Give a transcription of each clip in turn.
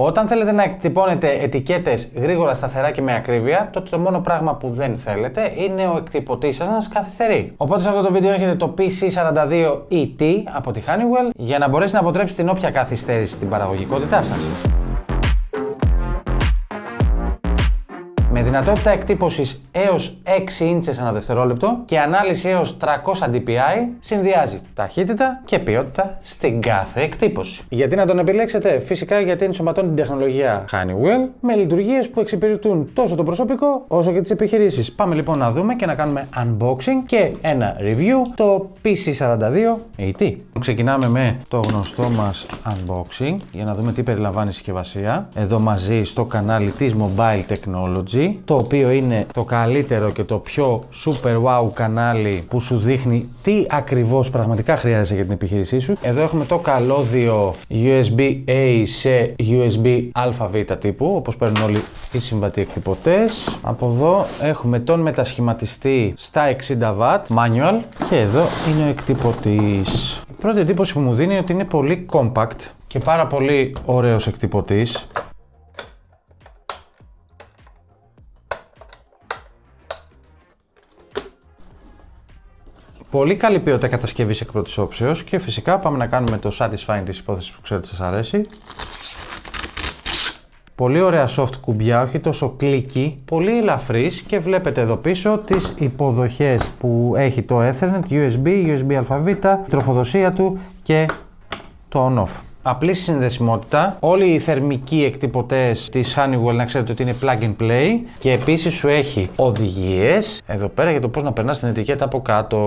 Όταν θέλετε να εκτυπώνετε ετικέτες γρήγορα, σταθερά και με ακρίβεια, τότε το μόνο πράγμα που δεν θέλετε είναι ο εκτυπωτής σας να σας καθυστερεί. Οπότε σε αυτό το βίντεο έχετε το PC42ET από τη Honeywell για να μπορέσει να αποτρέψει την όποια καθυστέρηση στην παραγωγικότητά σας. Με δυνατότητα εκτύπωσης έως 6 ίντσες ανά δευτερόλεπτο και ανάλυση έως 300 dpi, συνδυάζει ταχύτητα και ποιότητα στην κάθε εκτύπωση. Γιατί να τον επιλέξετε? Φυσικά γιατί ενσωματώνει την τεχνολογία Honeywell με λειτουργίες που εξυπηρετούν τόσο το προσωπικό όσο και τις επιχειρήσεις. Πάμε λοιπόν να δούμε και να κάνουμε unboxing και ένα review το PC42ET. Ξεκινάμε με το γνωστό μας unboxing για να δούμε τι περιλαμβάνει η συσκευασία. Εδώ μαζί στο κανάλι της Mobile Technology, το οποίο είναι το καλύτερο και το πιο super wow κανάλι που σου δείχνει τι ακριβώς πραγματικά χρειάζεσαι για την επιχείρησή σου. Εδώ έχουμε το καλώδιο USB-A σε USB-ΑΒ τύπου, όπως παίρνουν όλοι οι συμβατοί εκτυπωτές. Από εδώ έχουμε τον μετασχηματιστή στα 60W manual και εδώ είναι ο εκτυπωτής. Η πρώτη εντύπωση που μου δίνει είναι ότι είναι πολύ compact και πάρα πολύ ωραίος εκτυπωτής. Πολύ καλή ποιότητα κατασκευής εκ πρώτης όψεως και φυσικά πάμε να κάνουμε το satisfying της υπόθεσης που ξέρετε σας αρέσει. Πολύ ωραία soft κουμπιά, όχι τόσο clicky, πολύ ελαφρύς και βλέπετε εδώ πίσω τις υποδοχές που έχει το Ethernet, USB, USB-ΑΒ, η τροφοδοσία του και το on-off. Απλή συνδεσιμότητα, όλοι οι θερμικοί εκτυπωτές της Honeywell να ξέρετε ότι είναι plug and play και επίσης σου έχει οδηγίες εδώ πέρα για το πώς να περνάς την ετικέτα από κάτω.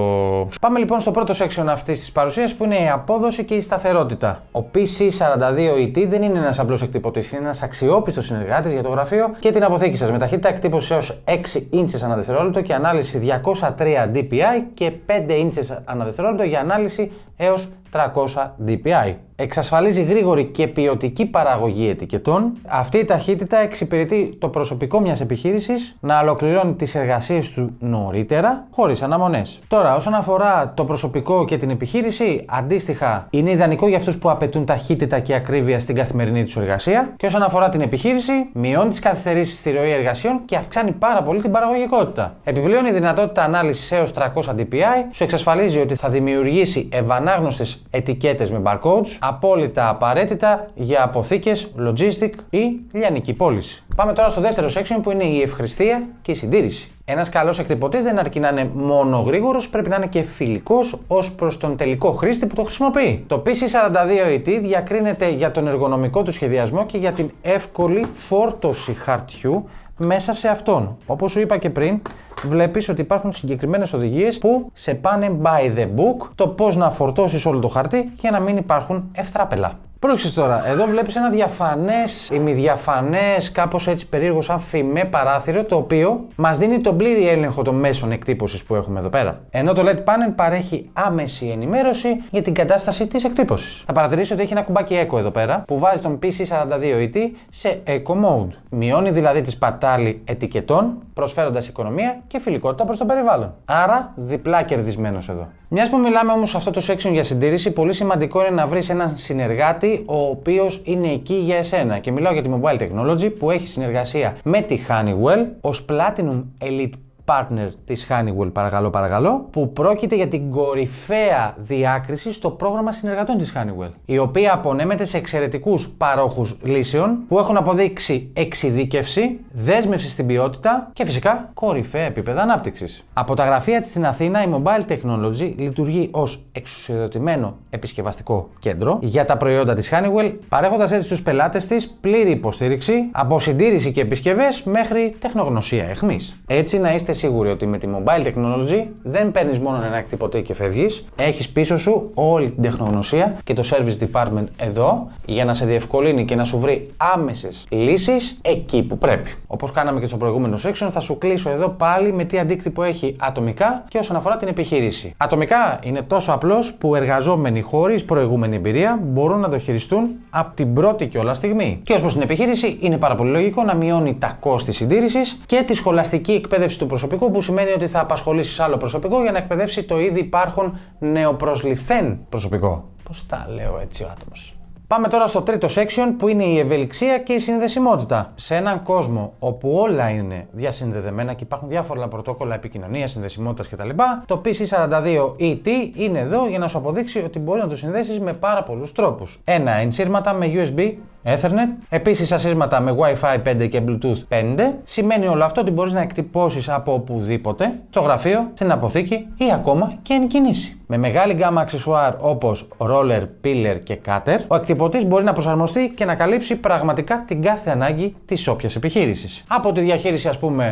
Πάμε λοιπόν στο πρώτο section αυτής της παρουσίας που είναι η απόδοση και η σταθερότητα. Ο PC42ET δεν είναι ένας απλός εκτυπωτής, είναι ένας αξιόπιστος συνεργάτης για το γραφείο και την αποθήκη σας με ταχύτητα εκτύπωσης έως 6 ίντσες ανά δευτερόλεπτο και ανάλυση 203 dpi και 5 ίντσες ανά δευτερόλεπτο για ανάλυση έως 300 dpi. Εξασφαλίζει γρήγορη και ποιοτική παραγωγή ετικετών. Αυτή η ταχύτητα εξυπηρετεί το προσωπικό μιας επιχείρησης να ολοκληρώνει τις εργασίες του νωρίτερα, χωρίς αναμονές. Τώρα, όσον αφορά το προσωπικό και την επιχείρηση, αντίστοιχα είναι ιδανικό για αυτούς που απαιτούν ταχύτητα και ακρίβεια στην καθημερινή τους εργασία. Και όσον αφορά την επιχείρηση, μειώνει τις καθυστερήσεις στη ροή εργασιών και αυξάνει πάρα πολύ την παραγωγικότητα. Επιπλέον, η δυνατότητα ανάλυσης έως 300 dpi σου εξασφαλίζει ότι θα δημιουργήσει ευανάγνωστες ετικέτες με barcodes, απόλυτα απαραίτητα για αποθήκες, logistic ή λιανική πώληση. Πάμε τώρα στο δεύτερο section που είναι η ευχριστία και η συντήρηση. Ένας καλός εκτυπωτής δεν αρκεί να είναι μόνο γρήγορος, πρέπει να είναι και φιλικός ως προς τον τελικό χρήστη που το χρησιμοποιεί. Το PC42ET διακρίνεται για τον εργονομικό του σχεδιασμό και για την εύκολη φόρτωση χαρτιού μέσα σε αυτόν. Όπως σου είπα και πριν, βλέπεις ότι υπάρχουν συγκεκριμένες οδηγίες που σε πάνε by the book το πώς να φορτώσεις όλο το χαρτί για να μην υπάρχουν ευτράπελα. Πρόσεξε τώρα, εδώ βλέπεις ένα διαφανές, ημιδιαφανές, κάπως έτσι περίεργο σαν φημέ παράθυρο, το οποίο μας δίνει τον πλήρη έλεγχο των μέσων εκτύπωσης που έχουμε εδώ πέρα. Ενώ το LED panel παρέχει άμεση ενημέρωση για την κατάσταση της εκτύπωσης. Θα παρατηρήσω ότι έχει ένα κουμπάκι Eco εδώ πέρα που βάζει τον PC42ET σε Eco Mode. Μειώνει δηλαδή τη σπατάλη ετικετών, προσφέροντας οικονομία και φιλικότητα προς το περιβάλλον. Άρα, διπλά κερδισμένος εδώ. Μιας που μιλάμε όμως σε αυτό το section για συντήρηση, πολύ σημαντικό είναι να βρεις έναν συνεργάτη ο οποίος είναι εκεί για εσένα. Και μιλάω για τη Mobile Technology που έχει συνεργασία με τη Honeywell ως Platinum Elite Partner της Honeywell, παρακαλώ, που πρόκειται για την κορυφαία διάκριση στο πρόγραμμα συνεργατών της Honeywell, η οποία απονέμεται σε εξαιρετικούς παρόχους λύσεων που έχουν αποδείξει εξειδίκευση, δέσμευση στην ποιότητα και φυσικά κορυφαία επίπεδα ανάπτυξης. Από τα γραφεία της στην Αθήνα, η Mobile Technology λειτουργεί ως εξουσιοδοτημένο επισκευαστικό κέντρο για τα προϊόντα της Honeywell, παρέχοντας έτσι στους πελάτες της πλήρη υποστήριξη από συντήρηση και επισκευές μέχρι τεχνογνωσία εχμής. Έτσι να είστε σίγουροι ότι με τη Mobile Technology δεν παίρνεις μόνο ένα εκτυπωτή και φεύγεις, έχεις πίσω σου όλη την τεχνογνωσία και το Service Department εδώ για να σε διευκολύνει και να σου βρει άμεσες λύσεις εκεί που πρέπει. Όπως κάναμε και στο προηγούμενο section, θα σου κλείσω εδώ πάλι με τι αντίκτυπο έχει ατομικά και όσον αφορά την επιχείρηση. Ατομικά είναι τόσο απλός που εργαζόμενοι χωρίς προηγούμενη εμπειρία μπορούν να το χειριστούν από την πρώτη κιόλας στιγμή. Και ως προς την επιχείρηση, είναι πάρα πολύ λογικό να μειώνει τα κόστη συντήρησης και τη σχολαστική εκπαίδευση του προσωπικού, που σημαίνει ότι θα απασχολήσεις άλλο προσωπικό για να εκπαιδεύσει το ήδη υπάρχον νεοπροσληφθέν προσωπικό. Πώς τα λέω έτσι ο άτομος. Πάμε τώρα στο τρίτο section που είναι η ευελιξία και η συνδεσιμότητα. Σε έναν κόσμο όπου όλα είναι διασυνδεδεμένα και υπάρχουν διάφορα πρωτόκολλα επικοινωνίας, συνδεσιμότητας κτλ., το PC42ET είναι εδώ για να σου αποδείξει ότι μπορεί να το συνδέσεις με πάρα πολλούς τρόπους. Ένα, ενσύρματα με USB Ethernet, επίσης ασύρματα με Wi-Fi 5 και Bluetooth 5. Σημαίνει όλο αυτό ότι μπορείς να εκτυπώσεις από οπουδήποτε, στο γραφείο, στην αποθήκη ή ακόμα και εν κινήσει. Με μεγάλη γκάμα αξεσουάρ όπως roller, pillar και cutter, ο εκτυπωτής μπορεί να προσαρμοστεί και να καλύψει πραγματικά την κάθε ανάγκη της όποιας επιχείρησης. Από τη διαχείριση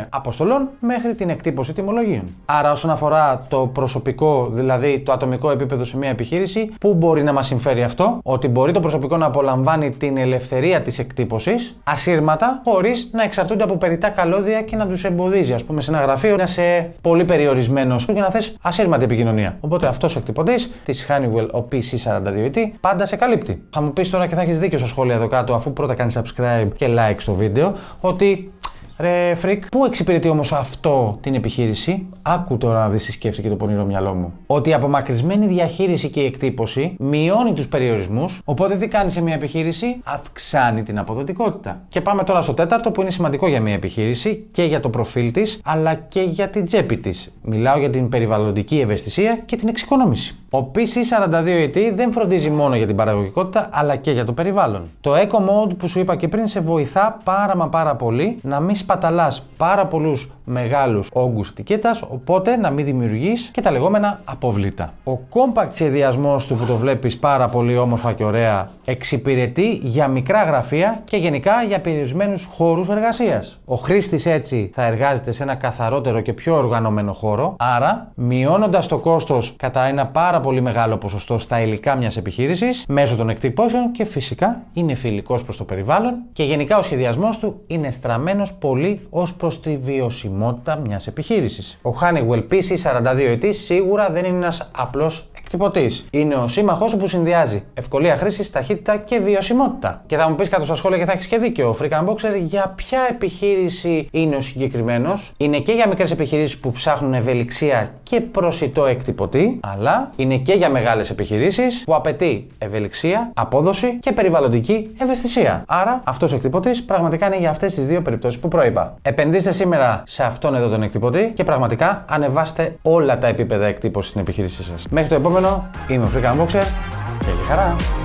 αποστολών μέχρι την εκτύπωση τιμολογίων. Άρα, όσον αφορά το προσωπικό, δηλαδή το ατομικό επίπεδο σε μια επιχείρηση, πού μπορεί να μας συμφέρει αυτό? Ότι μπορεί το προσωπικό να απολαμβάνει την ελευθερία της εκτύπωσης ασύρματα, χωρίς να εξαρτούνται από περιττά καλώδια και να τους εμποδίζει. Ας πούμε, σε ένα γραφείο να είσαι πολύ περιορισμένος για να θες ασύρματη επικοινωνία. Οπότε αυτός ο εκτυπωτής της Honeywell, ο PC42ET, πάντα σε καλύπτει. Θα μου πεις τώρα και θα έχεις δίκιο στα σχόλια εδώ κάτω, αφού πρώτα κάνεις subscribe και like στο βίντεο, ότι ρε φρικ, πού εξυπηρετεί όμως αυτό την επιχείρηση? Άκου τώρα να δεις τι σκέφτηκε το πονηρό μυαλό μου. Ότι η απομακρυσμένη διαχείριση και η εκτύπωση μειώνει τους περιορισμούς, οπότε τι κάνει σε μια επιχείρηση? Αυξάνει την αποδοτικότητα. Και πάμε τώρα στο τέταρτο που είναι σημαντικό για μια επιχείρηση και για το προφίλ της, αλλά και για την τσέπη της. Μιλάω για την περιβαλλοντική ευαισθησία και την εξοικονόμηση. Ο PC42ET δεν φροντίζει μόνο για την παραγωγικότητα, αλλά και για το περιβάλλον. Το Eco Mode που σου είπα και πριν σε βοηθά πάρα πολύ να μην σπαταλάς πάρα πολλούς μεγάλους όγκους ετικέτας, οπότε να μην δημιουργείς και τα λεγόμενα απόβλητα. Ο compact σχεδιασμός του που το βλέπεις πάρα πολύ όμορφα και ωραία εξυπηρετεί για μικρά γραφεία και γενικά για περιορισμένους χώρους εργασίας. Ο χρήστης έτσι θα εργάζεται σε ένα καθαρότερο και πιο οργανωμένο χώρο, άρα μειώνοντας το κόστος κατά ένα πάρα πολύ μεγάλο ποσοστό στα υλικά μιας επιχείρησης μέσω των εκτυπώσεων και φυσικά είναι φιλικός προς το περιβάλλον και γενικά ο σχεδιασμός του είναι στραμμένος πολύ ως προς τη βιωσιμότητα μιας επιχείρησης. Ο Honeywell PC42ET σίγουρα δεν είναι ένας απλός εκτυπωτής. Είναι ο σύμμαχός σου που συνδυάζει ευκολία χρήσης, ταχύτητα και βιωσιμότητα. Και θα μου πεις κάτω στα σχόλια και θα έχεις και δίκιο. Ο Freak Unboxer για ποια επιχείρηση είναι ο συγκεκριμένος? Είναι και για μικρές επιχειρήσεις που ψάχνουν ευελιξία και προσιτό εκτυπωτή, αλλά είναι και για μεγάλες επιχειρήσεις που απαιτεί ευελιξία, απόδοση και περιβαλλοντική ευαισθησία. Άρα αυτός ο εκτυπωτής πραγματικά είναι για αυτές τις δύο περιπτώσεις που προείπα. Επενδύστε σήμερα σε αυτόν εδώ τον εκτυπωτή και πραγματικά ανεβάστε όλα τα επίπεδα εκτύπωσης στην επιχείρησή σας. Μέχρι το επόμενο, είμαι ο Freak Unboxer και χαρά!